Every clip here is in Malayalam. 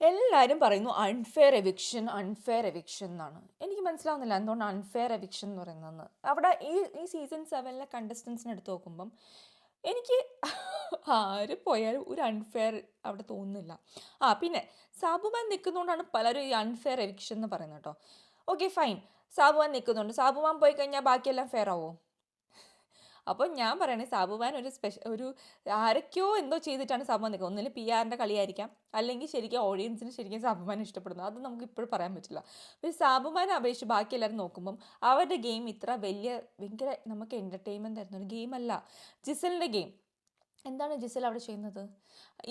എല്ലാവരും പറയുന്നു അൺഫെയർ എവിക്ഷൻ എന്നാണ്. എനിക്ക് മനസ്സിലാവുന്നില്ല എന്തുകൊണ്ട് അൺഫെയർ എവിക്ഷൻ എന്ന് പറയുന്നതെന്ന്. അവിടെ ഈ സീസൺ 7 കണ്ടസ്റ്റൻസിനെ എടുത്ത് നോക്കുമ്പം എനിക്ക് ആര് പോയാലും ഒരു അൺഫെയർ അവിടെ തോന്നുന്നില്ല. പിന്നെ സാബുമാൻ നിൽക്കുന്നതുകൊണ്ടാണ് പലരും ഈ അൺഫെയർ എവിക്ഷൻ എന്ന് പറയുന്നത് കേട്ടോ. ഓക്കെ ഫൈൻ, സാബുമാൻ നിൽക്കുന്നുണ്ട്, സാബുമാൻ പോയി കഴിഞ്ഞാൽ ബാക്കിയെല്ലാം ഫെയർ ആവോ? അപ്പോൾ ഞാൻ പറയണേ സാബുമാൻ ഒരു ആരൊക്കെയോ എന്തോ ചെയ്തിട്ടാണ് സാബുമാൻ നിൽക്കുക. ഒന്നിൽ PR-ൻ്റെ കളിയായിരിക്കാം, അല്ലെങ്കിൽ ശരിക്കും ഓഡിയൻസിന് ശരിക്കും സാബുമാൻ ഇഷ്ടപ്പെടുന്നു. അത് നമുക്ക് ഇപ്പോഴും പറയാൻ പറ്റില്ല. പക്ഷേ സാബുമാനെ അപേക്ഷിച്ച് ബാക്കി എല്ലാവരും നോക്കുമ്പം അവരുടെ ഗെയിം ഇത്ര ഭയങ്കര നമുക്ക് എൻ്റർടൈൻമെൻറ്റ് തരുന്ന ഒരു ഗെയിമല്ല. ജിസലിൻ്റെ ഗെയിം എന്താണ് ജിസൽ അവിടെ ചെയ്യുന്നത്?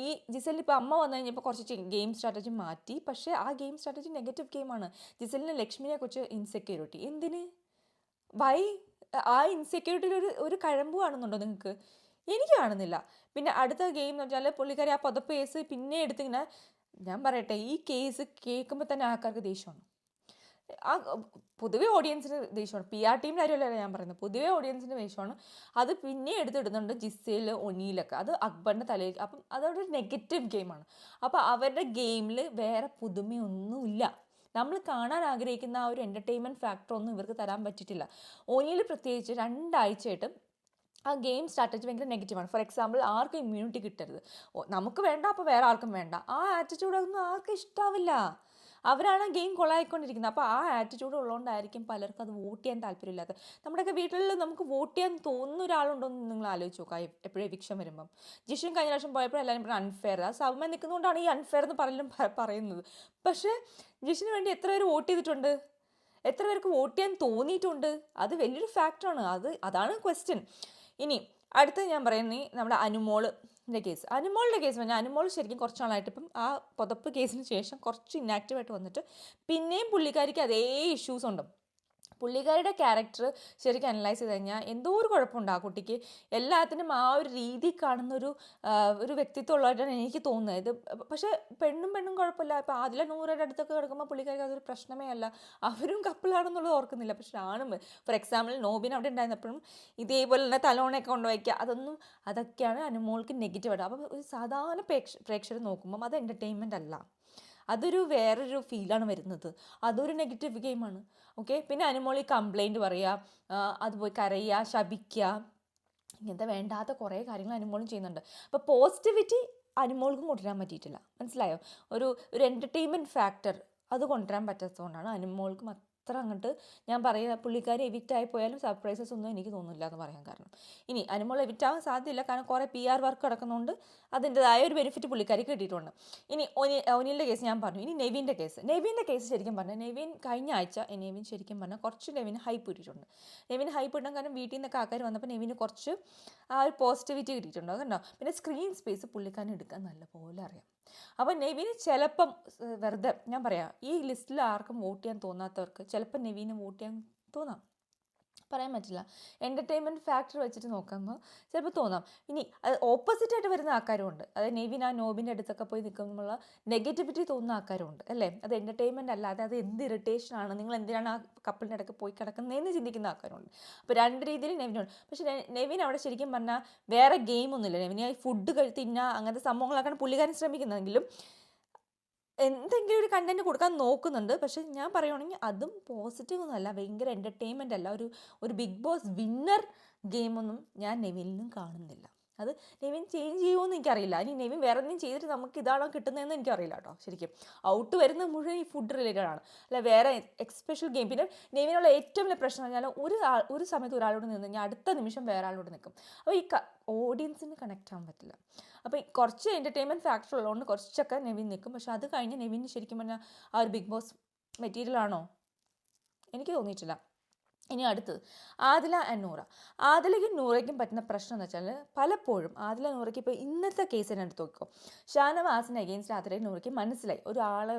ഈ ജിസലിന് ഇപ്പോൾ അമ്മ വന്നു കഴിഞ്ഞപ്പോൾ കുറച്ച് ഗെയിം സ്ട്രാറ്റജി മാറ്റി, പക്ഷേ ആ ഗെയിം സ്ട്രാറ്റജി നെഗറ്റീവ് ഗെയിമാണ്. ജിസലിന് ലക്ഷ്മിനെ കുറിച്ച് ഇൻസെക്യൂരിറ്റി എന്തിന്? വൈ? ആ ഇൻസെക്യൂരിറ്റിയിൽ ഒരു കഴമ്പ് കാണുന്നുണ്ടോ നിങ്ങൾക്ക്? എനിക്ക് കാണുന്നില്ല. പിന്നെ അടുത്ത ഗെയിം എന്ന് വെച്ചാൽ പുള്ളിക്കാരി ആ പുതപ്പ് കേസ് പിന്നെ എടുത്തിങ്ങനെ, ഞാൻ പറയട്ടെ, ഈ കേസ് കേൾക്കുമ്പോൾ തന്നെ ആൾക്കാർക്ക് ദേഷ്യമാണ്. ആ പൊതുവെ ഓഡിയൻസിന് ദേഷ്യമാണ്. PR ടീമിൻ്റെ കാര്യമല്ല ഞാൻ പറയുന്നത്, പൊതുവെ ഓഡിയൻസിന് ദേഷ്യമാണ്. അത് പിന്നെ എടുത്തിടുന്നുണ്ട് ജിസേൽ, ഒനീലൊക്കെ. അത് അക്ബറിൻ്റെ തലയിൽ. അപ്പം അതൊരു നെഗറ്റീവ് ഗെയിമാണ്. അപ്പോൾ അവരുടെ ഗെയിമിൽ വേറെ പുതുമയൊന്നുമില്ല. നമ്മൾ കാണാൻ ആഗ്രഹിക്കുന്ന ആ ഒരു എൻ്റർടൈൻമെൻറ്റ് ഫാക്ടറൊന്നും ഇവർക്ക് തരാൻ പറ്റിയിട്ടില്ല. ഒനിയിൽ പ്രത്യേകിച്ച് 2 ആഴ്ചയായിട്ട് ആ ഗെയിം സ്ട്രാറ്റജി ഭയങ്കര നെഗറ്റീവാണ്. ഫോർ എക്സാമ്പിൾ, ആർക്കും ഇമ്മ്യൂണിറ്റി കിട്ടരുത്, നമുക്ക് വേണ്ട അപ്പോൾ വേറെ ആർക്കും വേണ്ട. ആ ആറ്റിറ്റ്യൂഡൊന്നും ആർക്കും ഇഷ്ടാവില്ല. അവരാണ് ഗെയിം കൊള്ളായിക്കൊണ്ടിരിക്കുന്നത്. അപ്പോൾ ആ ആറ്റിറ്റ്യൂഡ് ഉള്ളതുകൊണ്ടായിരിക്കും പലർക്കും അത് വോട്ട് ചെയ്യാൻ താല്പര്യമില്ലാത്തത്. നമ്മുടെയൊക്കെ വീട്ടിൽ നമുക്ക് വോട്ട് ചെയ്യാൻ തോന്നുന്ന ഒരാളുണ്ടോ എന്ന് നിങ്ങൾ ആലോചിച്ച് നോക്കുക. എപ്പോഴും എവിക്ഷൻ വരുമ്പം ജിഷൻ കഴിഞ്ഞ പ്രാവശ്യം പോയപ്പോൾ എല്ലാവരും പറഞ്ഞു അൺഫെയർ. ആ സൗമ്യ നിൽക്കുന്നതുകൊണ്ടാണ് ഈ അൺഫെയർ എന്ന് പറയുന്നത്. പക്ഷേ ജിഷിന് വേണ്ടി എത്ര പേര് വോട്ട് ചെയ്തിട്ടുണ്ട്? എത്ര പേർക്ക് വോട്ട് ചെയ്യാൻ തോന്നിയിട്ടുണ്ട്? അത് വലിയൊരു ഫാക്ടറാണ്. അതാണ് ക്വസ്റ്റ്യൻ. ഇനി അടുത്ത് ഞാൻ പറയുന്നത് നമ്മുടെ അനുമോളിൻ്റെ കേസ് പറഞ്ഞാൽ, അനുമോൾ ശരിക്കും കുറച്ച് നാളായിട്ട് ഇപ്പം ആ പുതപ്പ് കേസിന് ശേഷം കുറച്ച് ഇന്നാക്റ്റീവായിട്ട് വന്നിട്ട് പിന്നെയും പുള്ളിക്കാരിക്ക് അതേ ഇഷ്യൂസ് ഉണ്ട്. പുള്ളിക്കാരിയുടെ ക്യാരക്ടർ ശരിക്കും അനലൈസ് ചെയ്ത് കഴിഞ്ഞാൽ എന്തോ ഒരു കുഴപ്പമുണ്ട് ആ കുട്ടിക്ക്. എല്ലാത്തിനും ആ ഒരു രീതി കാണുന്നൊരു വ്യക്തിത്വം ഉള്ളതായിട്ടാണ് എനിക്ക് തോന്നുന്നത്. ഇത് പക്ഷേ പെണ്ണും കുഴപ്പമില്ല. ഇപ്പോൾ ആദില നൂറയുടെ അടുത്തൊക്കെ കിടക്കുമ്പോൾ പുള്ളിക്കാർക്ക് അതൊരു പ്രശ്നമേ അല്ല. അവരും കപ്പിളാണെന്നുള്ളത് ഓർക്കുന്നില്ല. പക്ഷെ ആണും, ഫോർ എക്സാമ്പിൾ നോബിൻ അവിടെ ഉണ്ടായിരുന്നപ്പോഴും ഇതേപോലെ തന്നെ തലോണയൊക്കെ കൊണ്ടുവയ്ക്കുക, അതൊക്കെയാണ് അനുമോൾക്ക് നെഗറ്റീവായിട്ട്. അപ്പോൾ ഒരു സാധാരണ പ്രേക്ഷകർ നോക്കുമ്പം അത് എൻ്റർടൈൻമെൻ്റ് അല്ല, അതൊരു വേറൊരു ഫീലാണ് വരുന്നത്. അതൊരു നെഗറ്റീവ് ഗെയിമാണ്. ഓക്കെ, പിന്നെ അനുമോൾ ഈ കംപ്ലൈൻറ്റ് പറയുക, അതുപോയി കരയുക, ശപിക്കുക, ഇങ്ങനത്തെ വേണ്ടാത്ത കുറേ കാര്യങ്ങൾ അനുമോളും ചെയ്യുന്നുണ്ട്. അപ്പോൾ പോസിറ്റിവിറ്റി അനുമോൾക്കും കൊണ്ടുവരാൻ പറ്റിയിട്ടില്ല. മനസ്സിലായോ? ഒരു എൻ്റർടൈൻമെൻറ്റ് ഫാക്ടർ അത് കൊണ്ടുവരാൻ പറ്റാത്തതുകൊണ്ടാണ് അനുമോൾക്കും അത്ര അങ്ങോട്ട്, ഞാൻ പറയുക, പുള്ളിക്കാരി എവിക്റ്റായി പോയാലും സർപ്രൈസസ് ഒന്നും എനിക്ക് തോന്നുന്നില്ല എന്ന് പറയാൻ കാരണം. ഇനി അനുമോൾ എവിക്റ്റാവാൻ സാധ്യതയില്ല, കാരണം കുറേ PR വർക്ക് കിടക്കുന്നതുകൊണ്ട് അതിൻ്റെതായ ഒരു ബെനിഫിറ്റ് പുള്ളിക്കാരി കിട്ടിയിട്ടുണ്ട്. ഇനി ഒനിലിൻ്റെ കേസ് ഞാൻ പറഞ്ഞു. ഇനി നെവിൻ്റെ കേസ് ശരിക്കും പറഞ്ഞാൽ നെവിൻ കഴിഞ്ഞ ആഴ്ച ശരിക്കും പറഞ്ഞാൽ കുറച്ച് നെവിന് ഹൈപ്പ് കിട്ടിയിട്ടുണ്ട്. ഹൈപ്പ് കിട്ടാൻ കാരണം വീട്ടിൽ നിന്നൊക്കെ ആൾക്കാർ വന്നപ്പോൾ നെവിന് കുറച്ച് ആ ഒരു പോസിറ്റിവിറ്റി കിട്ടിയിട്ടുണ്ട്. അതുകൊണ്ടോ. പിന്നെ സ്ക്രീൻ സ്പേസ് പുള്ളിക്കാരൻ എടുക്കാൻ നല്ലപോലെ അറിയാം. അപ്പോൾ നെവിന് ചിലപ്പം വെറുതെ, ഞാൻ പറയാം, ഈ ലിസ്റ്റിൽ ആർക്കും വോട്ട് ചെയ്യാൻ തോന്നാത്തവർക്ക് ചിലപ്പോൾ നെവിന് വോട്ട് ചെയ്യാൻ തോന്നാം, പറയാൻ പറ്റില്ല. എൻ്റർടൈൻമെൻറ്റ് ഫാക്ടർ വെച്ചിട്ട് നോക്കുമ്പോൾ ചിലപ്പോൾ തോന്നാം. ഇനി അത് ഓപ്പോസിറ്റായിട്ട് വരുന്ന ആൾക്കാരുമുണ്ട്. അതായത് നെവിൻ ആ നോബിൻ്റെ അടുത്തൊക്കെ പോയി നിൽക്കുമ്പോഴുള്ള നെഗറ്റിവിറ്റി തോന്നുന്ന ആൾക്കാരുമുണ്ട്, അല്ലേ? അത് എൻ്റർടൈൻമെൻറ്റ് അല്ലാതെ അത് എന്ത് ഇറിറ്റേഷനാണ്, നിങ്ങൾ എന്തിനാണ് ആ കപ്പിളിൻ്റെ ഇടയ്ക്ക് പോയി കിടക്കുന്നതെന്ന് ചിന്തിക്കുന്ന ആൾക്കാരുണ്ട്. അപ്പോൾ 2 രീതിയിൽ നെവിനുണ്ട്. പക്ഷേ നെവിൻ അവിടെ ശരിക്കും പറഞ്ഞാൽ വേറെ ഗെയിമൊന്നുമില്ല. നെവിന് ഫുഡ് തിന്നുക അങ്ങനത്തെ സംഭവങ്ങളൊക്കെയാണ് പുള്ളിക്കാരൻ ശ്രമിക്കുന്നതെങ്കിലും എന്തെങ്കിലും ഒരു കണ്ടന്റ് കൊടുക്കാൻ നോക്കുന്നുണ്ട്. പക്ഷെ ഞാൻ പറയുവാണെങ്കിൽ അതും പോസിറ്റീവ് ഒന്നുമല്ല, ഭയങ്കര എൻ്റർടൈൻമെൻ്റ് അല്ല. ഒരു ബിഗ് ബോസ് വിന്നർ ഗെയിമൊന്നും ഞാൻ നെവിനിലും കാണുന്നില്ല. അത് നെവിൻ ചേഞ്ച് ചെയ്യുമോയെന്ന് എനിക്കറിയില്ല. ഇനി നെവിൻ വേറെ എന്തെങ്കിലും ചെയ്തിട്ട് നമുക്ക് ഇതാണോ കിട്ടുന്നതെന്ന് എനിക്കറിയില്ല കേട്ടോ. ശരിക്കും ഔട്ട് വരുന്ന മുഴുവൻ ഈ ഫുഡ് റിലേറ്റഡ് ആണ്, അല്ല വേറെ എക്സ്പെഷ്യൽ ഗെയിം. പിന്നെ നെവിനുള്ള ഏറ്റവും വലിയ പ്രശ്നം എന്ന് പറഞ്ഞാൽ ഒരു സമയത്ത് ഒരാളോട് നിന്ന് കഴിഞ്ഞാൽ അടുത്ത നിമിഷം വേറെ ആളോട് നിൽക്കും. അപ്പോൾ ഈ ഓഡിയൻസിന് കണക്റ്റ് ആവാൻ പറ്റില്ല. അപ്പോൾ കുറച്ച് എൻ്റർടൈൻമെൻറ്റ് ഫാക്ടർ ഉള്ളതുകൊണ്ട് കുറച്ചൊക്കെ നെവിൻ നിൽക്കും. പക്ഷെ അത് കഴിഞ്ഞ് നെവിന് ശരിക്കും പറഞ്ഞാൽ ആ ഒരു ബിഗ് ബോസ് മെറ്റീരിയൽ ആണോ? എനിക്ക് തോന്നിയിട്ടില്ല. ഇനി അടുത്തത് ആദില ആൻഡ് നൂറ. ആദിലയ്ക്കും നൂറയ്ക്കും പറ്റുന്ന പ്രശ്നം എന്ന് വെച്ചാൽ പലപ്പോഴും ആദില നൂറയ്ക്ക് ഇപ്പോൾ ഇന്നത്തെ കേസിനെ എടുത്ത് നോക്കിക്കോ. ഷാനവാസിന് അഗെയിൻസ്റ്റ് ആദിലയ്ക്ക് നൂറയ്ക്ക് മനസ്സിലായി ഒരാളെ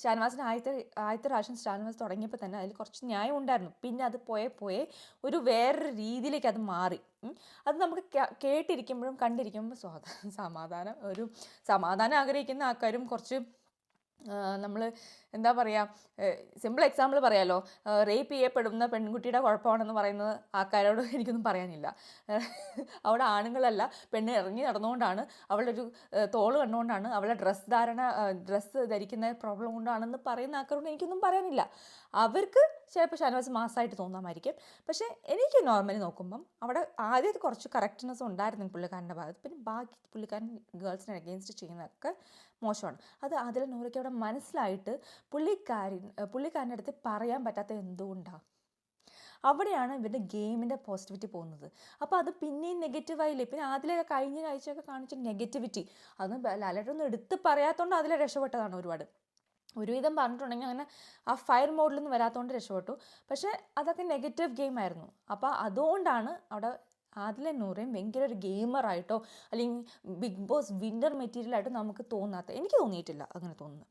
ഷാനവാസിന് ആദ്യത്തെ പ്രാവശ്യം ഷാനവാസ് തുടങ്ങിയപ്പോൾ തന്നെ അതിൽ കുറച്ച് ന്യായം ഉണ്ടായിരുന്നു. പിന്നെ അത് പോയെ ഒരു വേറൊരു രീതിയിലേക്ക് അത് മാറി. അത് നമുക്ക് കേട്ടിരിക്കുമ്പോഴും കണ്ടിരിക്കുമ്പോഴും സമാധാനം ആഗ്രഹിക്കുന്ന ആൾക്കാരും കുറച്ച് നമ്മൾ എന്താ പറയുക, സിമ്പിൾ എക്സാമ്പിൾ പറയാമല്ലോ, റേപ്പ് ചെയ്യപ്പെടുന്ന പെൺകുട്ടിയുടെ കുഴപ്പമാണെന്ന് പറയുന്നത് ആൾക്കാരോട് എനിക്കൊന്നും പറയാനില്ല. അവിടെ ആണുങ്ങളല്ല, പെണ്ണ് ഇറങ്ങി നടന്നുകൊണ്ടാണ്, അവളുടെ ഒരു തോള് കണ്ടുകൊണ്ടാണ്, അവളുടെ ഡ്രസ്സ് ധരിക്കുന്ന പ്രോബ്ലം കൊണ്ടാണെന്ന് പറയുന്ന ആൾക്കാരോട് എനിക്കൊന്നും പറയാനില്ല. അവർക്ക് ചിലപ്പോൾ ഷാനവാസ് മാസമായിട്ട് തോന്നാമായിരിക്കും. പക്ഷേ എനിക്ക് നോർമലി നോക്കുമ്പം അവിടെ ആദ്യം കുറച്ച് കറക്റ്റ്നെസ് ഉണ്ടായിരുന്നു പുള്ളിക്കാരൻ്റെ ഭാഗത്ത്. പിന്നെ ബാക്കി പുള്ളിക്കാരൻ ഗേൾസിനെ അഗെയിൻസ്റ്റ് ചെയ്യുന്നതൊക്കെ മോശമാണ്. അത് അതിൽ നൂറയ്ക്ക് അവിടെ മനസ്സിലായിട്ട് പുള്ളിക്കാരൻ്റെ അടുത്ത് പറയാൻ പറ്റാത്ത എന്തുകൊണ്ടാണ്. അവിടെയാണ് ഇവരുടെ ഗെയിമിൻ്റെ പോസിറ്റിവിറ്റി പോകുന്നത്. അപ്പോൾ അത് പിന്നെയും നെഗറ്റീവായില്ലേ. പിന്നെ അതിലൊക്കെ കഴിഞ്ഞ ആഴ്ചയൊക്കെ കാണിച്ച നെഗറ്റിവിറ്റി അതൊന്നും ലാലേട്ടൊന്നും എടുത്ത് പറയാത്തതുകൊണ്ട് അതിലെ രക്ഷപ്പെട്ടതാണ് ഒരുപാട്. ഒരുവിധം പറഞ്ഞിട്ടുണ്ടെങ്കിൽ അങ്ങനെ ആ ഫയർ മോഡിലൊന്നും വരാത്തതുകൊണ്ട് രക്ഷപ്പെട്ടു. പക്ഷേ അതൊക്കെ നെഗറ്റീവ് ഗെയിം ആയിരുന്നു. അപ്പോൾ അതുകൊണ്ടാണ് അവിടെ ആദില നൂറേയും ഭയങ്കര ഒരു ഗെയിമറായിട്ടോ അല്ലെങ്കിൽ ബിഗ് ബോസ് വിന്നർ മെറ്റീരിയലായിട്ടോ നമുക്ക് എനിക്ക് തോന്നിയിട്ടില്ല അങ്ങനെ തോന്നുന്നു.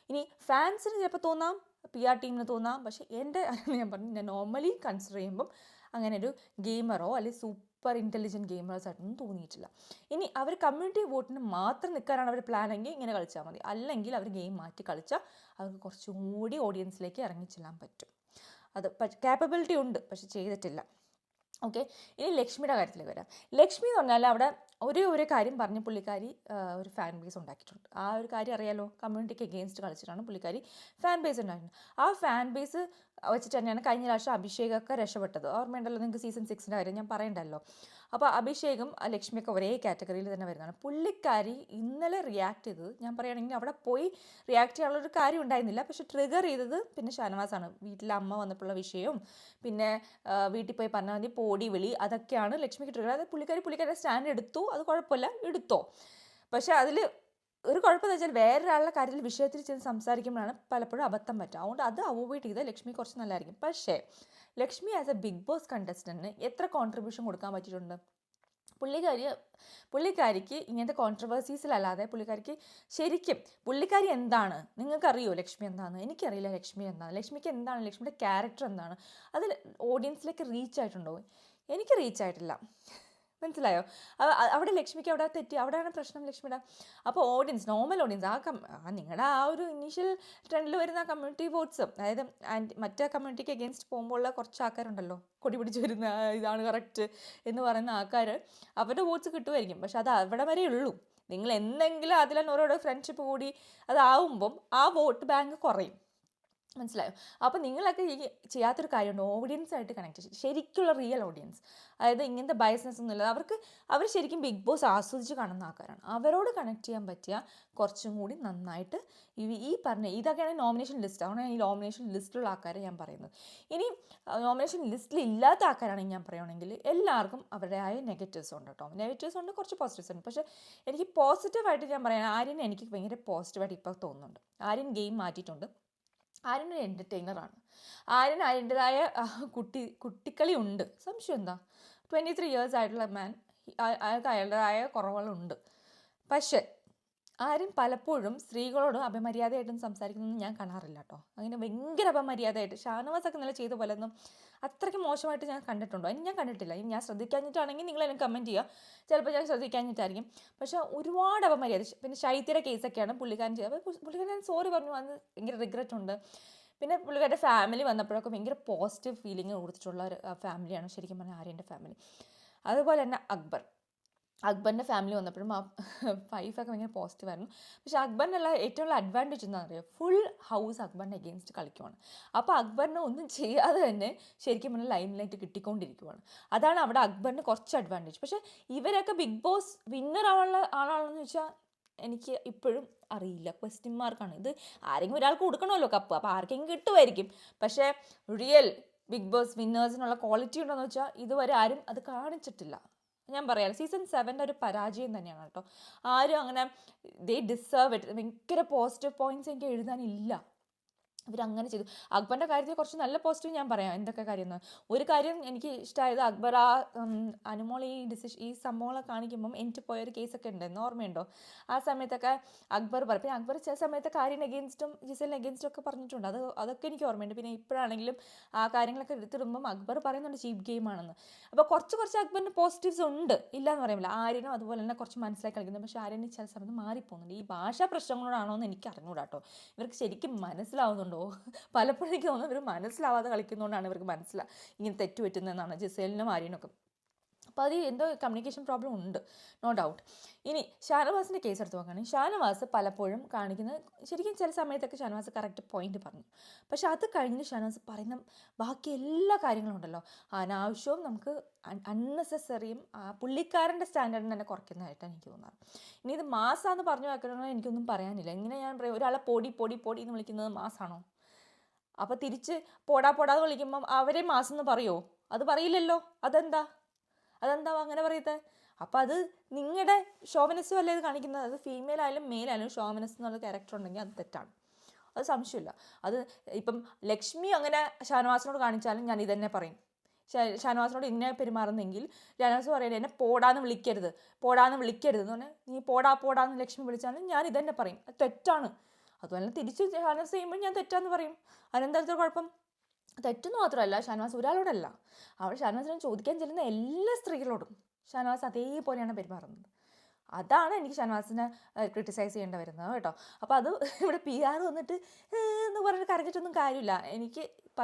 ഇനി ഫാൻസിന് ചിലപ്പോൾ തോന്നാം, PR ടീമിന് തോന്നാം. പക്ഷേ എൻ്റെ ഞാൻ നോർമലി കൺസിഡർ ചെയ്യുമ്പം അങ്ങനെ ഒരു ഗെയിമറോ അല്ലെങ്കിൽ സൂപ്പർ ഇൻ്റലിജൻറ്റ് ഗെയിമേഴ്സായിട്ടൊന്നും തോന്നിയിട്ടില്ല. ഇനി അവർ കമ്മ്യൂണിറ്റി വോട്ടിന് മാത്രം നിൽക്കാനാണ് അവർ പ്ലാനെങ്കിൽ ഇങ്ങനെ കളിച്ചാൽ മതി. അല്ലെങ്കിൽ അവർ ഗെയിം മാറ്റി കളിച്ചാൽ അവർക്ക് കുറച്ചും കൂടി ഓഡിയൻസിലേക്ക് ഇറങ്ങിച്ചെല്ലാൻ പറ്റും. അത് കാപ്പബിലിറ്റി ഉണ്ട്, പക്ഷെ ചെയ്തിട്ടില്ല. ഓക്കെ, ഇനി ലക്ഷ്മിയുടെ കാര്യത്തിൽ വരാം. ലക്ഷ്മി എന്ന് പറഞ്ഞാൽ അവിടെ ഒരു കാര്യം പറഞ്ഞ് പുള്ളിക്കാരി ഒരു ഫാൻ ബേസ് ഉണ്ടാക്കിയിട്ടുണ്ട്. ആ ഒരു കാര്യം അറിയാലോ, കമ്മ്യൂണിറ്റിക്ക് എഗെയിൻസ്റ്റ് കളിച്ചിട്ടാണ് പുള്ളിക്കാരി ഫാൻ ബേസ് ഉണ്ടായിരുന്നത്. ആ ഫാൻ ബേസ് വെച്ചിട്ട് തന്നെയാണ് കഴിഞ്ഞ പ്രാവശ്യം അഭിഷേകൊക്കെ രക്ഷപ്പെട്ടത്. ഓർമ്മയുണ്ടല്ലോ നിങ്ങൾക്ക് സീസൺ 6ൻ്റെ കാര്യം ഞാൻ പറയണ്ടല്ലോ. അപ്പോൾ അഭിഷേകും ലക്ഷ്മിയൊക്കെ ഒരേ കാറ്റഗറിയിൽ തന്നെ വരുന്നതാണ്. പുള്ളിക്കാരി ഇന്നലെ റിയാക്ട് ചെയ്തത് ഞാൻ പറയുകയാണെങ്കിൽ അവിടെ പോയി റിയാക്ട് ചെയ്യാനുള്ളൊരു കാര്യം ഉണ്ടായിരുന്നില്ല. പക്ഷെ ട്രിഗർ ചെയ്തത് പിന്നെ ഷാനവാസാണ്. വീട്ടിലെ അമ്മ വന്നപ്പോഴുള്ള വിഷയവും പിന്നെ വീട്ടിൽ പോയി പറഞ്ഞാൽ മതി പോടി വിളി, അതൊക്കെയാണ് ലക്ഷ്മിക്ക് ട്രിഗർ. അത് പുള്ളിക്കാരി സ്റ്റാൻഡ് എടുത്തു, അത് കുഴപ്പമില്ല, എടുത്തോ. പക്ഷെ അതിൽ ഒരു കുഴപ്പമെന്ന് വെച്ചാൽ വേറൊരാളുടെ കാര്യത്തിൽ വിഷയത്തിൽ ചെന്ന് സംസാരിക്കുമ്പോഴാണ് പലപ്പോഴും അബദ്ധം പറ്റുക. അതുകൊണ്ട് അത് അവോയ്ഡ് ചെയ്താൽ ലക്ഷ്മി കുറച്ച് നല്ലതായിരിക്കും. പക്ഷേ Lakshmi as a Bigg Boss കണ്ടസ്റ്റൻറ്റിന് എത്ര കോൺട്രിബ്യൂഷൻ കൊടുക്കാൻ പറ്റിയിട്ടുണ്ട്? പുള്ളിക്കാരിക്ക് ഇങ്ങനത്തെ കോൺട്രവേഴ്സീസിലല്ലാതെ ശരിക്കും പുള്ളിക്കാരി എന്താണ് നിങ്ങൾക്കറിയോ? ലക്ഷ്മി എന്താണെന്ന് എനിക്കറിയില്ല. ലക്ഷ്മിക്ക് എന്താണ്, ലക്ഷ്മിയുടെ ക്യാരക്ടർ എന്താണ്, അതിൽ ഓഡിയൻസിലേക്ക് റീച്ച് ആയിട്ടുണ്ടോ? എനിക്ക് റീച്ച് ആയിട്ടില്ല. മനസ്സിലായോ? അവിടെ ലക്ഷ്മിക്ക് അവിടെ തെറ്റി, അവിടെയാണ് പ്രശ്നം ലക്ഷ്മിയുടെ. അപ്പോൾ നോർമൽ ഓഡിയൻസ് നിങ്ങളുടെ ആ ഒരു ഇനീഷ്യൽ ട്രെൻഡിൽ വരുന്ന കമ്മ്യൂണിറ്റി വോട്ട്സ്, അതായത് മറ്റേ കമ്മ്യൂണിറ്റിക്ക് എഗെയിൻസ്റ്റ് പോകുമ്പോഴുള്ള കുറച്ച് ആൾക്കാരുണ്ടല്ലോ, കൊടി പിടിച്ച് വരുന്ന ഇതാണ് കറക്റ്റ് എന്ന് പറയുന്ന ആൾക്കാർ, അവരുടെ വോട്ട്സ് കിട്ടുമായിരിക്കും. പക്ഷെ അത് അവിടെ വരെ ഉള്ളൂ. നിങ്ങൾ എന്തെങ്കിലും അതിലൊരോട് ഫ്രണ്ട്ഷിപ്പ് കൂടി അതാവുമ്പം ആ വോട്ട് ബാങ്ക് കുറയും. മനസ്സിലായോ? അപ്പോൾ നിങ്ങളൊക്കെ ഈ ചെയ്യാത്തൊരു കാര്യമുണ്ട്, ഓഡിയൻസായിട്ട് കണക്ട് ചെയ്യും. ശരിക്കുള്ള റിയൽ ഓഡിയൻസ്, അതായത് ഇങ്ങനത്തെ ബയസ്നെസ് ഒന്നുമില്ല. അവർ ശരിക്കും ബിഗ് ബോസ് ആസ്വദിച്ച് കാണുന്ന ആൾക്കാരാണ്. അവരോട് കണക്ട് ചെയ്യാൻ പറ്റിയ കുറച്ചും കൂടി നന്നായിട്ട് ഈ പറഞ്ഞ ഇതൊക്കെയാണ് നോമിനേഷൻ ലിസ്റ്റ്. അതുകൊണ്ടാണ് ഈ നോമിനേഷൻ ലിസ്റ്റിലുള്ള ആൾക്കാരെ ഞാൻ പറയുന്നത്. ഇനി നോമിനേഷൻ ലിസ്റ്റിൽ ഇല്ലാത്ത ആൾക്കാരാണെങ്കിൽ ഞാൻ പറയുകയാണെങ്കിൽ എല്ലാവർക്കും അവരുടേതായ നെഗറ്റീവ്സ് ഉണ്ട് കേട്ടോ. നെഗറ്റീവ്സ് ഉണ്ട്, കുറച്ച് പോസിറ്റീവ്സ് ഉണ്ട്. പക്ഷേ എനിക്ക് പോസിറ്റീവായിട്ട് ഞാൻ പറയാൻ ആര്യൻ എനിക്ക് ഭയങ്കര പോസിറ്റീവായിട്ട് ഇപ്പോൾ തോന്നുന്നുണ്ട്. ആര്യൻ ഗെയിം മാറ്റിയിട്ടുണ്ട്. ആര്യൻ ഒരു എൻ്റർടൈനറാണ്. ആര്യൻ അതിൻ്റെതായ കുട്ടിക്കളി ഉണ്ട്, സംശയം എന്താ? 23 years ആയിട്ടുള്ള മാൻ, അയാൾക്ക് അയാളുടേതായ കുറവുകളുണ്ട്. പക്ഷേ ആര്യൻ പലപ്പോഴും സ്ത്രീകളോട് അപമര്യാദയായിട്ടും സംസാരിക്കുന്നതൊന്നും ഞാൻ കാണാറില്ല കേട്ടോ. അങ്ങനെ ഭയങ്കര അപമര്യാദയായിട്ട് ഷാനവാസൊക്കെ നല്ല ചെയ്ത പോലെ ഒന്നും അത്രയ്ക്ക് മോശമായിട്ട് ഞാൻ കണ്ടിട്ടുണ്ടോ? ഇനി ഞാൻ കണ്ടിട്ടില്ല. ഇനി ഞാൻ ശ്രദ്ധിക്കാഞ്ഞിട്ടാണെങ്കിൽ നിങ്ങൾ എന്നെ കമൻറ്റ് ചെയ്യുക. ചിലപ്പോൾ ഞാൻ ശ്രദ്ധിക്കാഞ്ഞിട്ടായിരിക്കും. പക്ഷേ ഒരുപാട് അപമര്യാദ. പിന്നെ ശൈത്യയുടെ കേസൊക്കെയാണ് പുള്ളിക്കാരൻ ചെയ്തത്. അപ്പോൾ പുള്ളിക്കാരൻ ഞാൻ സോറി പറഞ്ഞു, അന്ന് ഭയങ്കര റിഗ്രറ്റ് ഉണ്ട്. പിന്നെ പുള്ളിക്കാരുടെ ഫാമിലി വന്നപ്പോഴൊക്കെ ഭയങ്കര പോസിറ്റീവ് ഫീലിംഗ് കൊടുത്തിട്ടുള്ള ഒരു ഫാമിലിയാണ് ശരിക്കും പറഞ്ഞാൽ ആര്യൻ്റെ ഫാമിലി. അതുപോലെ തന്നെ അക്ബറിൻ്റെ ഫാമിലി വന്നപ്പോഴും ആ വൈഫൊക്കെ ഭയങ്കര പോസിറ്റീവായിരുന്നു. പക്ഷേ അക്ബറിനുള്ള ഏറ്റവും ഉള്ള അഡ്വാൻറ്റേജ് എന്താണെന്ന് അറിയാം, ഫുൾ ഹൗസ് അക്ബറിൻ്റെ എഗെയിൻസ്റ്റ് കളിക്കുവാണ്. അപ്പോൾ അക്ബറിനെ ഒന്നും ചെയ്യാതെ തന്നെ ശരിക്കും പറഞ്ഞാൽ ലൈം ലൈറ്റ് കിട്ടിക്കൊണ്ടിരിക്കുവാണ്. അതാണ് അവിടെ അക്ബറിന് കുറച്ച് അഡ്വാൻറ്റേജ്. പക്ഷേ ഇവരൊക്കെ ബിഗ് ബോസ് വിന്നർ ആളാണെന്ന് വെച്ചാൽ എനിക്ക് ഇപ്പോഴും അറിയില്ല, ക്വസ്റ്റ്യൻ മാർക്കാണ്. ഇത് ആരെങ്കിലും ഒരാൾക്ക് കൊടുക്കണമല്ലോ കപ്പ്, അപ്പോൾ ആർക്കെങ്കിലും കിട്ടുമായിരിക്കും. പക്ഷേ റിയൽ ബിഗ് ബോസ് വിന്നേഴ്സിനുള്ള ക്വാളിറ്റി ഉണ്ടോയെന്ന് വെച്ചാൽ ഇതുവരെ ആരും അത് കാണിച്ചിട്ടില്ല. ഞാൻ പറയാം, സീസൺ 7 ഒരു പരാജയം തന്നെയാണ് കേട്ടോ. ആരും അങ്ങനെ ദേ ഡിസേർവ് ഇറ്റ്. ഭയങ്കര പോസിറ്റീവ് പോയിന്റ്സ് എനിക്ക് എഴുതാനില്ല. ഇവരങ്ങനെ ചെയ്തു. അക്ബറിൻ്റെ കാര്യത്തിൽ കുറച്ച് നല്ല പോസിറ്റീവ് ഞാൻ പറയാം. എന്തൊക്കെ കാര്യം എന്ന്. ഒരു കാര്യം എനിക്ക് ഇഷ്ടമായത്, അക്ബർ അനുമോൾ ഈ സംഭവങ്ങളൊക്കെ കാണിക്കുമ്പം എനിക്ക് പോയൊരു കേസൊക്കെ ഉണ്ടായിരുന്നു, ഓർമ്മയുണ്ടോ? ആ സമയത്തൊക്കെ അക്ബർ പറയും. പിന്നെ അക്ബർ ചില സമയത്ത് കാര്യത്തിന് എഗെയിൻസ്റ്റും ജിസലിന് എഗെയിൻസ്റ്റും ഒക്കെ പറഞ്ഞിട്ടുണ്ട്. അതൊക്കെ എനിക്ക് ഓർമ്മയുണ്ട്. പിന്നെ ഇപ്പോഴാണെങ്കിലും ആ കാര്യങ്ങളൊക്കെ എടുത്തിടുമ്പം അക്ബർ പറയുന്നുണ്ട് ചീപ്പ് ഗെയിമാണെന്ന്. അപ്പോൾ കുറച്ച് അക്ബറിന് പോസിറ്റീവ്സ് ഉണ്ട്, ഇല്ല എന്ന് പറയുന്നില്ല. ആര്യനും അതുപോലെ തന്നെ കുറച്ച് മനസ്സിലാക്കി കളിക്കുന്നത്. പക്ഷേ ആര്യന് ചില സമയത്ത് മാറിപ്പോകുന്നുണ്ട്. ഈ ഭാഷാ പ്രശ്നങ്ങളോടാണോ എന്ന് എനിക്ക് അറിഞ്ഞൂടാ കേട്ടോ. ഇവർക്ക് ശരിക്കും മനസ്സിലാവുന്നുണ്ടോ? പലപ്പോഴും എനിക്ക് തോന്നുന്നു ഇവർ മനസ്സിലാവാതെ കളിക്കുന്നതുകൊണ്ടാണ് ഇവർക്ക് ഇങ്ങനെ തെറ്റ് പറ്റുന്നതെന്നാണ് ജിസേലിനും ആര്യനൊക്കെ. അപ്പോൾ അത് എന്തോ കമ്മ്യൂണിക്കേഷൻ പ്രോബ്ലം ഉണ്ട്, നോ ഡൗട്ട്. ഇനി ഷാനവാസിൻ്റെ കേസ് എടുത്ത് നോക്കുകയാണെങ്കിൽ ഷാനവാസ് പലപ്പോഴും കാണിക്കുന്നത്, ശരിക്കും ചില സമയത്തൊക്കെ ഷാനവാസ് കറക്റ്റ് പോയിന്റ് പറഞ്ഞു. പക്ഷെ അത് കഴിഞ്ഞ് ഷാനവാസ് പറയുന്ന ബാക്കി എല്ലാ കാര്യങ്ങളും ഉണ്ടല്ലോ, അനാവശ്യവും നമുക്ക് അൺനെസസറിയും പുള്ളിക്കാരൻ്റെ സ്റ്റാൻഡേർഡിന് തന്നെ കുറയ്ക്കുന്നതായിട്ടാണ് എനിക്ക് തോന്നാറ്. ഇനി ഇത് മാസാന്ന് പറഞ്ഞു വെക്കണമെന്ന് എനിക്കൊന്നും പറയാനില്ല. ഇങ്ങനെ ഞാൻ പറയും, ഒരാളെ പൊടി എന്ന് വിളിക്കുന്നത് മാസാണോ? അപ്പോൾ തിരിച്ച് പോടാന്ന് വിളിക്കുമ്പം അവരെ മാസം എന്ന് പറയുമോ? അത് പറയില്ലല്ലോ. അതെന്താ അങ്ങനെ പറയുന്നത്? അപ്പം അത് നിങ്ങളുടെ ഷോവനിസം അല്ലേ ഇത് കാണിക്കുന്നത്? അത് ഫീമെയിൽ ആയാലും മെയിൽ ആയാലും ഷോവനിസം എന്നുള്ള ക്യാരക്ടർ ഉണ്ടെങ്കിൽ അത് തെറ്റാണ്, അത് സംശയമില്ല. അത് ഇപ്പം ലക്ഷ്മി അങ്ങനെ ഷാനവാസിനോട് കാണിച്ചാലും ഞാൻ ഇതന്നെ പറയും. ഷാനവാസിനോട് ഇങ്ങനെ പെരുമാറുന്നെങ്കിൽ ഷാനവാസ് പറയണേ, എന്നെ പോടാന്ന് വിളിക്കരുത് എന്ന് പറഞ്ഞാൽ, നീ പോടാന്ന് ലക്ഷ്മി വിളിച്ചാലും ഞാൻ ഇതന്നെ പറയും. അത് തെറ്റാണ്. അതുപോലെ തിരിച്ച് ഷാനവാസ് ചെയ്യുമ്പോൾ ഞാൻ തെറ്റാന്ന് പറയും. അതിനെന്താ കുഴപ്പം? തെറ്റെന്ന് മാത്രമല്ല, ഷാനവാസ് ഒരാളോടല്ല, അവിടെ ഷാനവാസിനെ ചോദിക്കാൻ ചെല്ലുന്ന എല്ലാ സ്ത്രീകളോടും ഷാനവാസ് അതേപോലെയാണ് പെരുമാറുന്നത്. അതാണ് എനിക്ക് ഷാനവാസിനെ ക്രിട്ടിസൈസ് ചെയ്യേണ്ടി വരുന്നത് കേട്ടോ. അപ്പോൾ അത് ഇവിടെ PR വന്നിട്ട് എന്ന് പറഞ്ഞിട്ട് കരഞ്ഞിട്ടൊന്നും കാര്യമില്ല.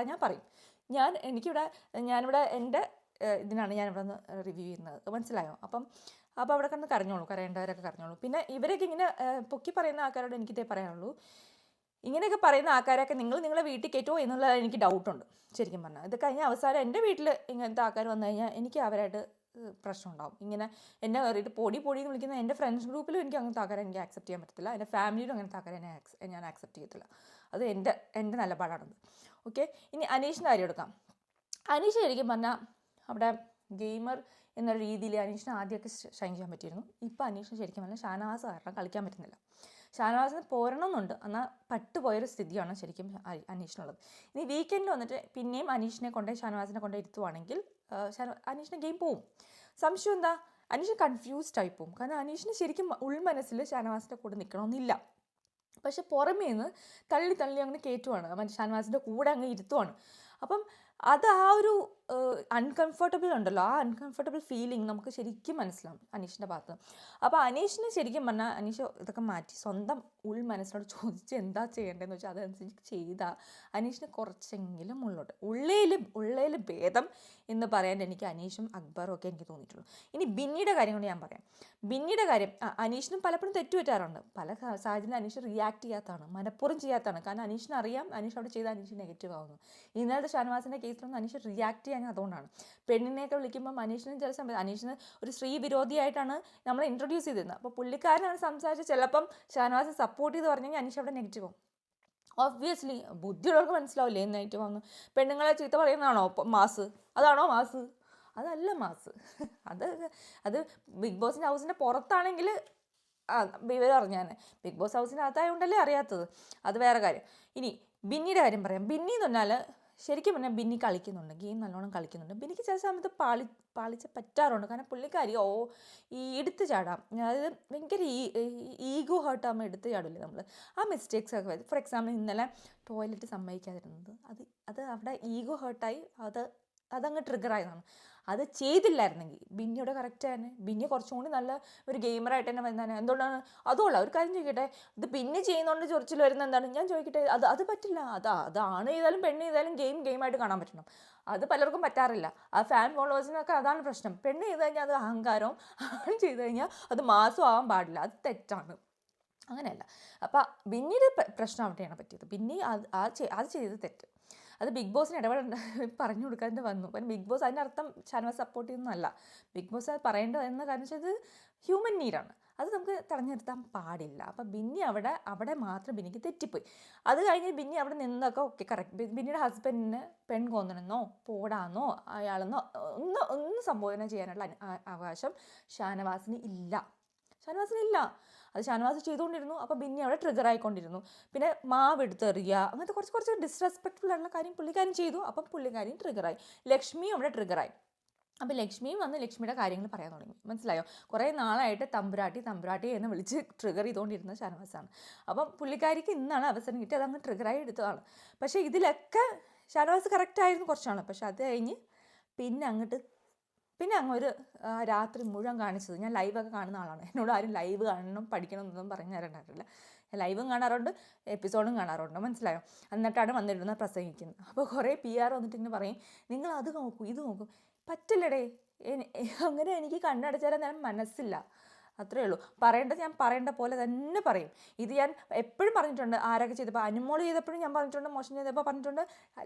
ഞാൻ പറയും, ഞാനിവിടെ എൻ്റെ ഇതിനാണ് ഞാനിവിടെ നിന്ന് റിവ്യൂ ചെയ്യുന്നത്, മനസ്സിലായോ? അപ്പോൾ അവിടെ കിടന്ന് കരഞ്ഞോളൂ, കരയേണ്ടവരൊക്കെ കരഞ്ഞോളൂ. പിന്നെ ഇവരൊക്കെ ഇങ്ങനെ പൊക്കി പറയുന്ന ആൾക്കാരോട് എനിക്കിതേ പറയാനുള്ളൂ, ഇങ്ങനെയൊക്കെ പറയുന്ന ആൾക്കാരൊക്കെ നിങ്ങളെ വീട്ടിൽ കയറ്റുമോ എന്നുള്ളത് എനിക്ക് ഡൗട്ടുണ്ട് ശരിക്കും പറഞ്ഞാൽ. ഇത് കഴിഞ്ഞ അവസാനം എൻ്റെ വീട്ടിൽ ഇങ്ങനത്തെ ആൾക്കാർ വന്നു കഴിഞ്ഞാൽ എനിക്ക് അവരായിട്ട് പ്രശ്നം ഉണ്ടാവും. ഇങ്ങനെ എന്നെ കയറിയിട്ട് പൊടി എന്ന് വിളിക്കുന്ന എൻ്റെ ഫ്രണ്ട്സ് ഗ്രൂപ്പിലും എനിക്ക് അങ്ങനത്തെ ആൾക്കാരെ എനിക്ക് ആക്സെപ്റ്റ് ചെയ്യാൻ പറ്റത്തില്ല. എൻ്റെ ഫാമിലിയിലും അങ്ങനത്തെ ആൾക്കാരെ ഞാൻ ആക്സെപ്റ്റ് ചെയ്യത്തില്ല. അത് എൻ്റെ നിലപാടാണത്. ഓക്കെ. ഇനി അനീഷിൻ്റെ കാര്യം എടുക്കാം. അനീഷ് ശരിക്കും പറഞ്ഞാൽ അവിടെ ഗെയിമർ എന്ന രീതിയിൽ അനീഷിനെ ആദ്യമൊക്കെ ഷൈൻ ചെയ്യാൻ പറ്റിയിരുന്നു. ഇപ്പോൾ അനീഷിന് ശരിക്കും പറഞ്ഞാൽ ഷാനവാസ് കാരണം കളിക്കാൻ പറ്റുന്നില്ല. ഷാനവാസിന് പോരണമെന്നുണ്ട്, എന്നാൽ പട്ടുപോയൊരു സ്ഥിതിയാണ് ശരിക്കും അനീഷിനുള്ളത്. ഇനി വീക്കെൻഡിൽ വന്നിട്ട് പിന്നെയും അനീഷിനെ ഷാനവാസിനെ ഇരുത്തുവാണെങ്കിൽ അനീഷിന് ഗെയിം പോവും. സംശയം എന്താ? അനീഷ് കൺഫ്യൂസ്ഡ് ആയി പോവും. കാരണം അനീഷിന് ശരിക്കും ഉൾമനസ്സിൽ ഷാനവാസിൻ്റെ കൂടെ നിൽക്കണമെന്നില്ല. പക്ഷെ പുറമേ നിന്ന് തള്ളി അങ്ങനെ കയറ്റുവാണ്, ഷാനവാസിൻ്റെ കൂടെ അങ്ങ് ഇരുത്തുവാണ്. അപ്പം അത് ആ ഒരു അൺകംഫർട്ടബിൾ ഉണ്ടല്ലോ, ആ അൺകംഫർട്ടബിൾ ഫീലിംഗ് നമുക്ക് ശരിക്കും മനസ്സിലാവും അനീഷിൻ്റെ ഭാഗത്ത്. അപ്പോൾ അനീഷിന് ശരിക്കും പറഞ്ഞാൽ അനീഷ് ഇതൊക്കെ മാറ്റി സ്വന്തം മനസ്സിനോട് ചോദിച്ച് എന്താ ചെയ്യേണ്ടതെന്ന് വെച്ചാൽ അതനുസരിച്ച് ചെയ്താൽ അനീഷിന് കുറച്ചെങ്കിലും ഉള്ളേൽ ഭേദം എന്ന് പറയാൻ എനിക്ക് അനീഷും അക്ബറും ഒക്കെ എനിക്ക് തോന്നിയിട്ടുള്ളൂ. ഇനി ബിന്നിയുടെ കാര്യം കൊണ്ട് ഞാൻ പറയാം. ബിന്നിയുടെ കാര്യം, അനീഷിനും പലപ്പോഴും തെറ്റുപറ്റാറുണ്ട്. പല സാഹചര്യം അനീഷ് റിയാക്ട് ചെയ്യാത്തതാണ്, മനഃപൂർവ്വം ചെയ്യാത്തതാണ്. കാരണം അനീഷിന് അറിയാം അനീഷ് അവിടെ ചെയ്താൽ അനീഷ് നെഗറ്റീവ് ആവുന്നു. ഇന്നലത്തെ ഷാനവാസിൻ്റെ കേസിലൊന്നും അനീഷ് റിയാക്ട് ചെയ്യാൻ അതുകൊണ്ടാണ്. പെണ്ണിനെയൊക്കെ വിളിക്കുമ്പോൾ അനീഷിന് ചില സമയത്ത് അനീഷിന് ഒരു സ്ത്രീ വിരോധിയായിട്ടാണ് നമ്മളെ ഇൻട്രൊഡ്യൂസ് ചെയ്തിരുന്നത്. അപ്പോൾ പുള്ളിക്കാരനാണ് സംസാരിച്ച് ചിലപ്പം ഷാനവാസ് സപ്പോർട്ട് ചെയ്ത് പറഞ്ഞു കഴിഞ്ഞാൽ അനീഷ് അവിടെ നെഗറ്റീവ് ആവും. ഓബ്വിയസ്ലി ബുദ്ധിയുള്ളവർക്ക് മനസ്സിലാവില്ലേ നെഗറ്റീവ് ആവുന്നു. പെണ്ണുങ്ങളെ ചീത്ത പറയുന്നതാണോ മാസ്? അതാണോ മാസ്? അതല്ല മാസ്. അത് ബിഗ് ബോസിൻ്റെ ഹൗസിൻ്റെ പുറത്താണെങ്കിൽ വിവരം അറിഞ്ഞാൽ, ബിഗ് ബോസ് ഹൗസിൻ്റെ അകത്തായതുകൊണ്ടല്ലേ അറിയാത്തത്, അത് വേറെ കാര്യം. ഇനി ബിന്നിയുടെ കാര്യം പറയാം. ബിന്നി എന്ന് പറഞ്ഞാൽ ശരിക്കും പറഞ്ഞാൽ ബിന്നി കളിക്കുന്നുണ്ട്, ഗെയിം നല്ലോണം കളിക്കുന്നുണ്ട്. ബിന്നിക്ക് ചില സമയത്ത് പാളിച്ച് പറ്റാറുണ്ട്. കാരണം പുള്ളിക്കാരി ഈ എടുത്ത് ചാടാം, അതായത് ഭയങ്കര ഈഗോ ഹേർട്ടാകുമ്പോൾ എടുത്ത് ചാടില്ലേ നമ്മൾ, ആ മിസ്റ്റേക്സ് ഒക്കെ വരും. ഫോർ എക്സാമ്പിൾ ഇന്നലെ ടോയ്ലറ്റ് സമ്മതിക്കാതിരുന്നത്, അത് അവിടെ ഈഗോ ഹേർട്ടായി അതങ്ങ് ട്രിഗറായതാണ്. അത് ചെയ്തില്ലായിരുന്നെങ്കിൽ ബിന്നിയുടെ കറക്റ്റ് തന്നെ, ബിന്നി കുറച്ചും കൂടി നല്ല ഒരു ഗെയിമറായിട്ട് തന്നെ വരുന്നതാണ്. എന്തുകൊണ്ടാണ്? അതുമല്ല, ഒരു കാര്യം ചോദിക്കട്ടെ, ഇത് ബിന്നി ചെയ്യുന്നതുകൊണ്ട് ചൊറിച്ചിൽ വരുന്ന എന്താണ്? ഞാൻ ചോദിക്കട്ടെ, അത് പറ്റില്ല. അതാണ് ചെയ്താലും പെണ്ണ് ചെയ്താലും ഗെയിമായിട്ട് കാണാൻ പറ്റണം. അത് പലർക്കും പറ്റാറില്ല. ആ ഫാൻ ഫോളോവേഴ്സിനൊക്കെ അതാണ് പ്രശ്നം. പെണ്ണ് ചെയ്ത് കഴിഞ്ഞാൽ അത് അഹങ്കാരവും, ആണ് ചെയ്ത് കഴിഞ്ഞാൽ അത് മാസം ആവാൻ പാടില്ല. അത് തെറ്റാണ്, അങ്ങനെയല്ല. അപ്പം ബിന്നിയുടെ പ്രശ്നം അവിടെയാണ് പറ്റിയത്. ബിന്നി അത് ചെയ്ത് തെറ്റ്. അത് ബിഗ് ബോസിന് പറഞ്ഞു കൊടുക്കാതെ വന്നു. അപ്പം ബിഗ് ബോസ് അതിൻ്റെ അർത്ഥം ഷാനവാസ് സപ്പോർട്ട് ചെയ്യുന്നതല്ല. ബിഗ് ബോസ് അത് പറയേണ്ടത് എന്ന കാരണം വെച്ചാൽ ഇത് ഹ്യൂമൻ നീഡാണ്, അത് നമുക്ക് തടഞ്ഞു നിർത്താൻ പാടില്ല. അപ്പം ബിന്നി അവിടെ മാത്രം ബിന്നിക്ക് തെറ്റിപ്പോയി. അത് കഴിഞ്ഞ് ബിന്നി അവിടെ നിന്നൊക്കെ ഓക്കെ കറക്റ്റ്. ബിന്നിയുടെ ഹസ്ബൻഡിന് പെൺകോന്നണെന്നോ പോടാന്നോ അയാളെന്നോ ഒന്നും സംബോധന ചെയ്യാനുള്ള അവകാശം ഷാനവാസിന് ഇല്ല. അത് ഷാനവാസ് ചെയ്തുകൊണ്ടിരുന്നു. അപ്പോൾ ബിന്നി അവിടെ ട്രിഗർ ആയിക്കൊണ്ടിരുന്നു. പിന്നെ മാവ് എടുത്തെറിയുക, അങ്ങനത്തെ കുറച്ച് ഡിസ്റെസ്പെക്ട്ഫുൾ ആയിട്ടുള്ള കാര്യം പുള്ളിക്കാരൻ ചെയ്തു. അപ്പം പുള്ളിക്കാരി ട്രിഗറായി. ലക്ഷ്മിയും അവിടെ ട്രിഗറായി. അപ്പം ലക്ഷ്മിയും വന്ന് ലക്ഷ്മിയുടെ കാര്യങ്ങൾ പറയാൻ തുടങ്ങി. മനസ്സിലായോ? കുറേ നാളായിട്ട് തമ്പുരാട്ടി എന്ന് വിളിച്ച് ട്രിഗർ ചെയ്തുകൊണ്ടിരുന്ന ഷാനവാസാണ്. അപ്പം പുള്ളിക്കാരിക്ക് ഇന്നാണ് അവസരം കിട്ടി, അതങ്ങ് ട്രിഗറായി എടുത്തതാണ്. പക്ഷേ ഇതിലൊക്കെ ഷാനവാസ് കറക്റ്റായിരുന്നു കുറച്ചാണ്. പക്ഷെ അത് കഴിഞ്ഞ് പിന്നെ അങ്ങൊരു രാത്രി മുഴുവൻ കാണിച്ചത്, ഞാൻ ലൈവൊക്കെ കാണുന്ന ആളാണ്, എന്നോട് ആരും ലൈവ് കാണണം പഠിക്കണം എന്നൊന്നും പറഞ്ഞു തരണ്ടായിട്ടില്ല. ലൈവും കാണാറുണ്ട്, എപ്പിസോഡും കാണാറുണ്ട്, മനസ്സിലായോ? എന്നിട്ടാണ് വന്നിരുന്നത് പ്രസംഗിക്കുന്നത്. അപ്പോൾ കുറേ PR വന്നിട്ട് ഇങ്ങനെ പറയും, നിങ്ങൾ അത് നോക്കൂ ഇത് നോക്കൂ. പറ്റില്ലടേ, അങ്ങനെ എനിക്ക് കണ്ണടച്ചാൽ ഞാൻ മനസ്സില്ല, അത്രയേ ഉള്ളൂ. ഞാൻ പറയേണ്ട പോലെ തന്നെ പറയും. ഇത് ഞാൻ എപ്പോഴും പറഞ്ഞിട്ടുണ്ട്. ആരൊക്കെ ചെയ്തപ്പോൾ, അനുമോൾ ചെയ്തപ്പോഴും ഞാൻ പറഞ്ഞിട്ടുണ്ട്, മോശം ചെയ്തപ്പോൾ പറഞ്ഞിട്ടുണ്ട്,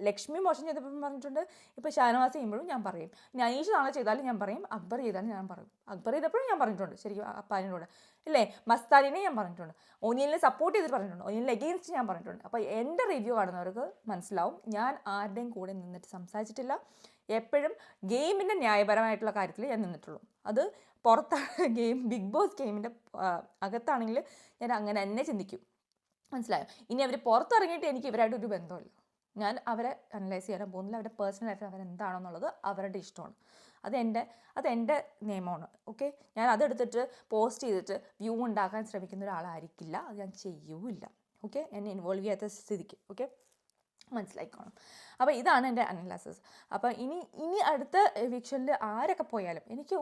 ലക്ഷ്മി മോശം ചെയ്തപ്പോഴും പറഞ്ഞിട്ടുണ്ട്, ഇപ്പോൾ ഷാനവാസ് ചെയ്യുമ്പോഴും ഞാൻ പറയും. നൈഷ് നാളെ ചെയ്താലും ഞാൻ പറയും, അക്ബർ ചെയ്താലും ഞാൻ പറയും. അക്ബർ ചെയ്തപ്പോഴും ഞാൻ പറഞ്ഞിട്ടുണ്ട് ശരിക്കും അപ്പാനിനോട്, ഇല്ലേ? മസ്താനിനെ ഞാൻ പറഞ്ഞിട്ടുണ്ട്, ഒനിയലിനെ സപ്പോർട്ട് ചെയ്തിട്ട് പറഞ്ഞിട്ടുണ്ട്, ഒനിയലിനെ എഗെയിൻസ്റ്റ് ഞാൻ പറഞ്ഞിട്ടുണ്ട്. അപ്പോൾ എൻ്റെ റിവ്യൂ കാണുന്നവർക്ക് മനസ്സിലാവും, ഞാൻ ആരുടെയും കൂടെ നിന്നിട്ട് സംസാരിച്ചിട്ടില്ല. എപ്പോഴും ഗെയിമിൻ്റെ ന്യായപരമായിട്ടുള്ള കാര്യത്തിൽ ഞാൻ നിന്നിട്ടുള്ളൂ. അത് പുറത്താണ് ബിഗ് ബോസ് ഗെയിമിൻ്റെ അകത്താണെങ്കിൽ ഞാൻ അങ്ങനെ തന്നെ ചിന്തിക്കും, മനസ്സിലായോ? ഇനി അവർ പുറത്തിറങ്ങിയിട്ട് എനിക്ക് ഇവരായിട്ട് ഒരു ബന്ധമില്ല. ഞാൻ അവരെ അനലൈസ് ചെയ്യാൻ പോകുന്നില്ല. അവരുടെ പേഴ്സണൽ ലൈഫ് അവരെന്താണെന്നുള്ളത് അവരുടെ ഇഷ്ടമാണ്. അതെൻ്റെ നിയമമാണ്. ഓക്കെ, ഞാൻ അതെടുത്തിട്ട് പോസ്റ്റ് ചെയ്തിട്ട് വ്യൂ ഉണ്ടാക്കാൻ ശ്രമിക്കുന്ന ഒരാളായിരിക്കില്ല. അത് ഞാൻ ചെയ്യൂല്ല. ഓക്കെ, എന്നെ ഇൻവോൾവ് ചെയ്യാത്ത സ്ഥിതിക്ക്. ഓക്കെ, മനസ്സിലായിക്കോണം. അപ്പോൾ ഇതാണ് എൻ്റെ അനലൈസിസ്. അപ്പോൾ ഇനി അടുത്ത എവിക്ഷനിൽ ആരൊക്കെ പോയാലും എനിക്ക്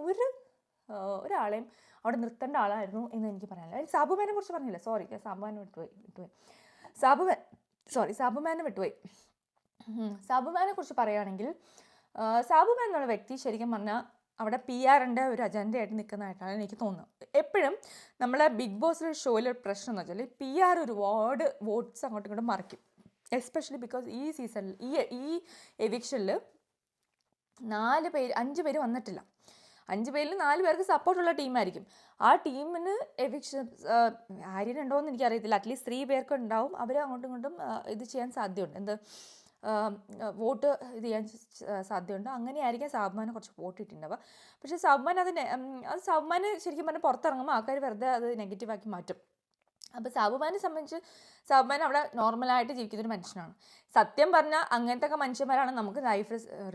ഒരാളെയും അവിടെ നിർത്തേണ്ട ആളായിരുന്നു എന്ന് എനിക്ക് പറയാനില്ല. സാബുമാനെ കുറിച്ച് പറഞ്ഞില്ല, സോറി, ഞാൻ സാബുമാനെ വിട്ടുപോയി. സാബുമാനെ കുറിച്ച് പറയുകയാണെങ്കിൽ, സാബുമാൻ എന്നുള്ള വ്യക്തി ശരിക്കും പറഞ്ഞാൽ അവിടെ PR-ൻ്റെ ഒരു അജണ്ടയായിട്ട് നിൽക്കുന്നതായിട്ടാണ് എനിക്ക് തോന്നുന്നത്. എപ്പോഴും നമ്മളെ ബിഗ് ബോസ് ഷോയിലെ പ്രശ്നം എന്ന് വെച്ചാൽ PR ഒരുപാട് വോട്ട്സ് അങ്ങോട്ടും ഇങ്ങോട്ടും മറിക്കും. എസ്പെഷ്യലി ബിക്കോസ് ഈ സീസണിൽ ഈ എവിക്ഷനിൽ 5 പേര് വന്നിട്ടില്ല. 5 പേരിൽ 4 പേർക്ക് സപ്പോർട്ടുള്ള ടീമായിരിക്കും. ആ ടീമിന് എവിക്ഷൻ ആര്യനുണ്ടോ എന്ന് എനിക്കറിയത്തില്ല. അറ്റ്ലീസ്റ്റ് 3 പേർക്ക് ഉണ്ടാവും. അവർ അങ്ങോട്ടും ഇങ്ങോട്ടും ഇത് ചെയ്യാൻ സാധ്യതയുണ്ട്, വോട്ട് ഇത് ചെയ്യാൻ സാധ്യതയുണ്ട്. അങ്ങനെയായിരിക്കും സാബുമാനെ കുറച്ച് വോട്ട് ഇട്ടിട്ടുണ്ടാവുക. പക്ഷേ സാബുമാന് ശരിക്കും പറഞ്ഞാൽ പുറത്തിറങ്ങുമ്പോൾ ആൾക്കാർ വെറുതെ അത് നെഗറ്റീവാക്കി മാറ്റും. അപ്പോൾ സാബുമാനെ സംബന്ധിച്ച് സാബുമാൻ അവിടെ നോർമലായിട്ട് ജീവിക്കുന്നൊരു മനുഷ്യനാണ്. സത്യം പറഞ്ഞാൽ അങ്ങനത്തെ ഒക്കെ മനുഷ്യന്മാരാണ് നമുക്ക്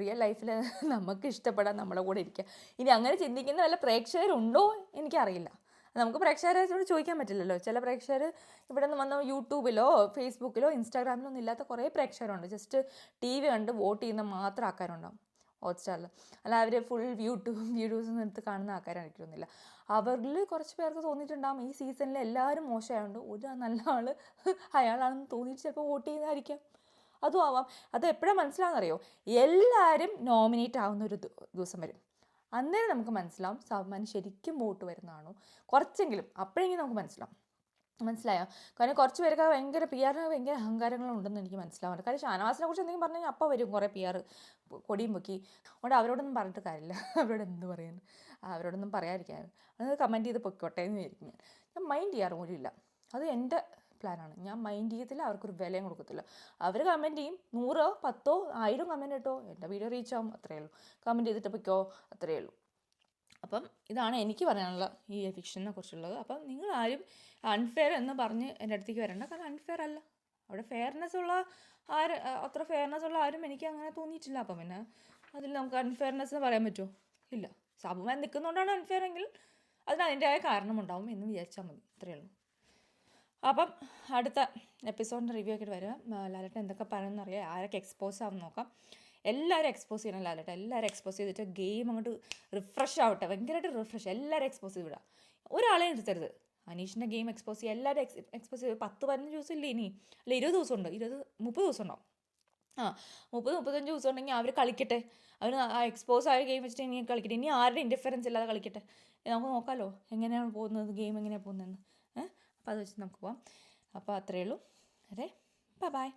റിയൽ ലൈഫിൽ നമുക്ക് ഇഷ്ടപ്പെടാൻ നമ്മുടെ കൂടെ ഇരിക്കുക. ഇനി അങ്ങനെ ചിന്തിക്കുന്ന വല്ല പ്രേക്ഷകരുണ്ടോ എനിക്കറിയില്ല. നമുക്ക് പ്രേക്ഷകരോട് ചോദിക്കാൻ പറ്റില്ലല്ലോ. ചില പ്രേക്ഷകർ ഇവിടെ നിന്ന് വന്ന യൂട്യൂബിലോ ഫേസ്ബുക്കിലോ ഇൻസ്റ്റാഗ്രാമിലോ ഒന്നും ഇല്ലാത്ത കുറേ പ്രേക്ഷകരുണ്ട്. ജസ്റ്റ് TV കണ്ട് വോട്ട് ചെയ്യുന്ന മാത്രം ആൾക്കാരുണ്ടാവും ഹോട്ട്സ്റ്റാറിൽ. അല്ല അവർ ഫുൾ വീഡിയോസ് എടുത്ത് കാണുന്ന ആൾക്കാരായിരിക്കുന്നില്ല. അവരിൽ കുറച്ച് പേർക്ക് തോന്നിയിട്ടുണ്ടാകും ഈ സീസണിൽ എല്ലാവരും മോശമായതുകൊണ്ട് ഒരു നല്ല ആൾ അയാളാണെന്ന് തോന്നിയിട്ട് ചിലപ്പോൾ വോട്ട് ചെയ്യുന്നതായിരിക്കാം. അതും ആവാം. അത് എപ്പോഴാണ് മനസ്സിലാവുന്നറിയോ? എല്ലാവരും നോമിനേറ്റ് ആവുന്ന ഒരു ദിവസം വരും. അന്നേരം നമുക്ക് മനസ്സിലാവും സാബുമാൻ ശരിക്കും വോട്ട് വരുന്നതാണോ കുറച്ചെങ്കിലും. അപ്പോഴെങ്കിലും നമുക്ക് മനസ്സിലായോ? കാരണം കുറച്ച് പേർക്ക് ഭയങ്കര PR-ന് ഭയങ്കര അഹങ്കാരങ്ങളുണ്ടെന്ന് എനിക്ക് മനസ്സിലാവുന്നുണ്ട്. കാര്യം ഷാനവാസിനെ കുറിച്ച് എന്തെങ്കിലും പറഞ്ഞു കഴിഞ്ഞാൽ അപ്പോൾ വരും കുറേ PR കൊടിയും പൊക്കി. അതുകൊണ്ട് അവരോടൊന്നും പറഞ്ഞിട്ട് കാര്യമില്ല. അവരോട് എന്ത് പറയുന്നു, അവരോടൊന്നും പറയാതിരിക്കാൻ, അത് കമൻറ്റ് ചെയ്ത് പൊയ്ക്കോട്ടെ എന്ന് വിചാരിക്കും. ഞാൻ മൈൻഡ് ചെയ്യാറ് പോലും ഇല്ല. അത് എൻ്റെ പ്ലാനാണ്. ഞാൻ മൈൻഡ് ചെയ്യത്തില്ല, അവർക്കൊരു വിലയും കൊടുക്കത്തില്ല. അവർ കമൻറ്റ് ചെയ്യും, 100, 10, 1000 കമൻറ്റ് ഇട്ടോ, എൻ്റെ വീഡിയോ റീച്ച് ആവും, അത്രയേ ഉള്ളൂ. കമൻറ്റ് ചെയ്തിട്ട് പൊയ്ക്കോ, അത്രയേ ഉള്ളൂ. അപ്പം ഇതാണ് എനിക്ക് പറയാനുള്ള ഈ എവിക്ഷനെ കുറിച്ചുള്ളത്. അപ്പം നിങ്ങളാരും അൺഫെയർ എന്ന് പറഞ്ഞ് എൻ്റെ അടുത്തേക്ക് വരണ്ട. കാരണം അൺഫെയർ അല്ല. അവിടെ അത്ര ഫെയർനെസ് ഉള്ള ആരും എനിക്ക് അങ്ങനെ തോന്നിയിട്ടില്ല. അപ്പം പിന്നെ അതിൽ നമുക്ക് അൺഫെയർനെസ് എന്ന് പറയാൻ പറ്റുമോ? ഇല്ല. സാബുമാൻ നിൽക്കുന്നതുകൊണ്ടാണ് അൺഫെയർ എങ്കിൽ അതിന് അതിൻ്റെതായ കാരണമുണ്ടാവും എന്ന് വിചാരിച്ചാൽ മതി, അത്രയേ ഉള്ളൂ. അപ്പം അടുത്ത എപ്പിസോഡിൻ്റെ റിവ്യൂ ആക്കിയിട്ട് വരാം. ലാലേട്ടൻ എന്തൊക്കെ പറയുമെന്നറിയാം, ആരൊക്കെ എക്സ്പോസ് ആവും നോക്കാം. എല്ലാവരും എക്സ്പോസ് ചെയ്യണം ലാലേട്ടൻ. എല്ലാവരും എക്സ്പോസ് ചെയ്തിട്ട് ഗെയിം അങ്ങോട്ട് റിഫ്രഷ് ആവട്ടെ, ഭയങ്കരമായിട്ട് റിഫ്രഷ്. എല്ലാവരും എക്സ്പോസ് ചെയ്ത് വിടാം, ഒരാളെയും എടുത്തരുത്. അനീഷിൻ്റെ ഗെയിം എക്സ്പോസ് ചെയ്യുക, എല്ലാവരും എക്സ്പോസ് ചെയ്ത്. 10-15 ദിവസം ഇല്ലേ ഇനി, അല്ല 20 ദിവസമുണ്ട്, 30 ദിവസം ഉണ്ടാവും. 30-35 ദിവസം ഉണ്ടെങ്കിൽ അവർ കളിക്കട്ടെ. അവർ ആ എക്സ്പോസ് ആയ ഗെയിം വെച്ചിട്ട് ഇനി കളിക്കട്ടെ. ഇനി ആരുടെ ഇൻ്റർഫിയറൻസ് ഇല്ലാതെ കളിക്കട്ടെ. നമുക്ക് നോക്കാമല്ലോ എങ്ങനെയാണ് പോകുന്നത്, ഗെയിം എങ്ങനെയാണ് പോകുന്നതെന്ന്. അപ്പോൾ അത് വെച്ച് നമുക്ക് പോവാം. അപ്പോൾ അത്രയേ ഉള്ളൂ. അതെ, ബൈ.